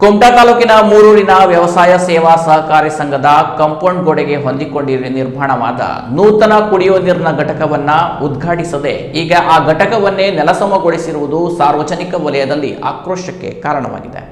ಕುಮಟಾ ತಾಲೂಕಿನ ಮೂರೂರಿನ ವ್ಯವಸಾಯ ಸೇವಾ ಸಹಕಾರಿ ಸಂಘದ ಕಾಂಪೌಂಡ್ ಗೋಡೆಗೆ ಹೊಂದಿಕೊಂಡಿ ನಿರ್ಮಾಣವಾದ ನೂತನ ಕುಡಿಯುವ ನೀರಿನ ಘಟಕವನ್ನ ಉದ್ಘಾಟಿಸದೆ ಈಗ ಆ ಘಟಕವನ್ನೇ ನೆಲಸಮಗೊಳಿಸಿರುವುದು ಸಾರ್ವಜನಿಕ ವಲಯದಲ್ಲಿ ಆಕ್ರೋಶಕ್ಕೆ ಕಾರಣವಾಗಿದೆ.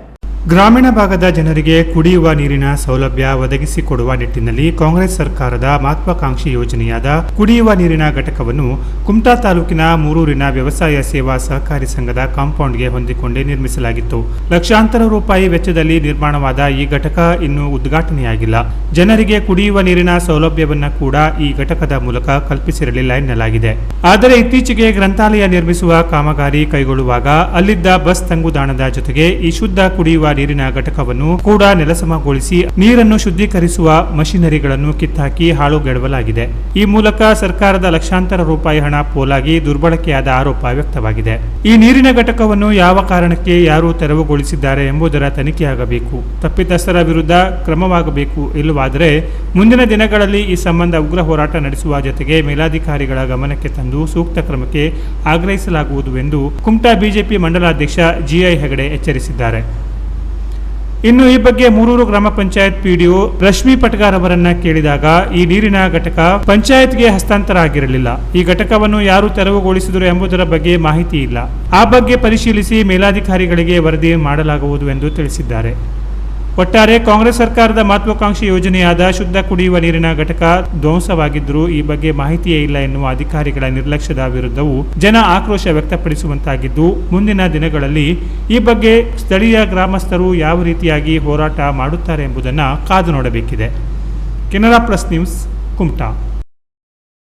ಗ್ರಾಮೀಣ ಭಾಗದ ಜನರಿಗೆ ಕುಡಿಯುವ ನೀರಿನ ಸೌಲಭ್ಯ ಒದಗಿಸಿಕೊಡುವ ನಿಟ್ಟಿನಲ್ಲಿ ಕಾಂಗ್ರೆಸ್ ಸರ್ಕಾರದ ಮಹತ್ವಾಕಾಂಕ್ಷಿ ಯೋಜನೆಯಾದ ಕುಡಿಯುವ ನೀರಿನ ಘಟಕವನ್ನು ಕುಮಟಾ ತಾಲೂಕಿನ ಮೂರೂರಿನ ವ್ಯವಸಾಯ ಸೇವಾ ಸಹಕಾರಿ ಸಂಘದ ಕಾಂಪೌಂಡ್ಗೆ ಹೊಂದಿಕೊಂಡೇ ನಿರ್ಮಿಸಲಾಗಿತ್ತು. ಲಕ್ಷಾಂತರ ರೂಪಾಯಿ ವೆಚ್ಚದಲ್ಲಿ ನಿರ್ಮಾಣವಾದ ಈ ಘಟಕ ಇನ್ನೂ ಉದ್ಘಾಟನೆಯಾಗಿಲ್ಲ. ಜನರಿಗೆ ಕುಡಿಯುವ ನೀರಿನ ಸೌಲಭ್ಯವನ್ನು ಕೂಡ ಈ ಘಟಕದ ಮೂಲಕ ಕಲ್ಪಿಸಿರಲಿಲ್ಲ ಎನ್ನಲಾಗಿದೆ. ಆದರೆ ಇತ್ತೀಚೆಗೆ ಗ್ರಂಥಾಲಯ ನಿರ್ಮಿಸುವ ಕಾಮಗಾರಿ ಕೈಗೊಳ್ಳುವಾಗ ಅಲ್ಲಿದ್ದ ಬಸ್ ತಂಗುದಾಣದ ಜೊತೆಗೆ ಈ ಶುದ್ಧ ಕುಡಿಯುವ ನೀರಿನ ಘಟಕವನ್ನು ಕೂಡ ನೆಲಸಮಗೊಳಿಸಿ ನೀರನ್ನು ಶುದ್ಧೀಕರಿಸುವ ಮಷಿನರಿಗಳನ್ನು ಕಿತ್ತಾಕಿ ಹಾಳುಗೆಡವಲಾಗಿದೆ. ಈ ಮೂಲಕ ಸರ್ಕಾರದ ಲಕ್ಷಾಂತರ ರೂಪಾಯಿ ಹಣ ಪೋಲಾಗಿ ದುರ್ಬಳಕೆಯಾದ ಆರೋಪ ವ್ಯಕ್ತವಾಗಿದೆ. ಈ ನೀರಿನ ಘಟಕವನ್ನು ಯಾವ ಕಾರಣಕ್ಕೆ ಯಾರು ತೆರವುಗೊಳಿಸಿದ್ದಾರೆ ಎಂಬುದರ ತನಿಖೆಯಾಗಬೇಕು. ತಪ್ಪಿತಸ್ಥರ ವಿರುದ್ಧ ಕ್ರಮವಾಗಬೇಕು. ಇಲ್ಲವಾದರೆ ಮುಂದಿನ ದಿನಗಳಲ್ಲಿ ಈ ಸಂಬಂಧ ಉಗ್ರ ಹೋರಾಟ ನಡೆಸುವ ಜೊತೆಗೆ ಮೇಲಾಧಿಕಾರಿಗಳ ಗಮನಕ್ಕೆ ತಂದು ಸೂಕ್ತ ಕ್ರಮಕ್ಕೆ ಆಗ್ರಹಿಸಲಾಗುವುದು ಎಂದು ಕುಮಟಾ ಬಿಜೆಪಿ ಮಂಡಲಾಧ್ಯಕ್ಷ ಜಿಐ ಹೆಗಡೆ ಎಚ್ಚರಿಸಿದ್ದಾರೆ. ಇನ್ನು ಈ ಬಗ್ಗೆ ಮೂರೂರು ಗ್ರಾಮ ಪಂಚಾಯತ್ ಪಿಡಿಒ ರಶ್ಮಿ ಪಟ್ಗಾರ್ ಅವರನ್ನ ಕೇಳಿದಾಗ ಈ ನೀರಿನ ಘಟಕ ಪಂಚಾಯತ್ಗೆ ಹಸ್ತಾಂತರ ಆಗಿರಲಿಲ್ಲ. ಈ ಘಟಕವನ್ನು ಯಾರು ತೆರವುಗೊಳಿಸಿದರು ಎಂಬುದರ ಬಗ್ಗೆ ಮಾಹಿತಿ ಇಲ್ಲ. ಆ ಬಗ್ಗೆ ಪರಿಶೀಲಿಸಿ ಮೇಲಾಧಿಕಾರಿಗಳಿಗೆ ವರದಿ ಮಾಡಲಾಗುವುದು ಎಂದು ತಿಳಿಸಿದ್ದಾರೆ. ಒಟ್ಟಾರೆ ಕಾಂಗ್ರೆಸ್ ಸರ್ಕಾರದ ಮಹತ್ವಾಕಾಂಕ್ಷಿ ಯೋಜನೆಯಾದ ಶುದ್ಧ ಕುಡಿಯುವ ನೀರಿನ ಘಟಕ ಧ್ವಂಸವಾಗಿದ್ದರೂ ಈ ಬಗ್ಗೆ ಮಾಹಿತಿಯೇ ಇಲ್ಲ ಎನ್ನುವ ಅಧಿಕಾರಿಗಳ ನಿರ್ಲಕ್ಷ್ಯದ ವಿರುದ್ಧವೂ ಜನ ಆಕ್ರೋಶ ವ್ಯಕ್ತಪಡಿಸುವಂತಾಗಿದ್ದು, ಮುಂದಿನ ದಿನಗಳಲ್ಲಿ ಈ ಬಗ್ಗೆ ಸ್ಥಳೀಯ ಗ್ರಾಮಸ್ಥರು ಯಾವ ರೀತಿಯಾಗಿ ಹೋರಾಟ ಮಾಡುತ್ತಾರೆ ಎಂಬುದನ್ನು ಕಾದು ನೋಡಬೇಕಿದೆ. Canara plus news, Kumta.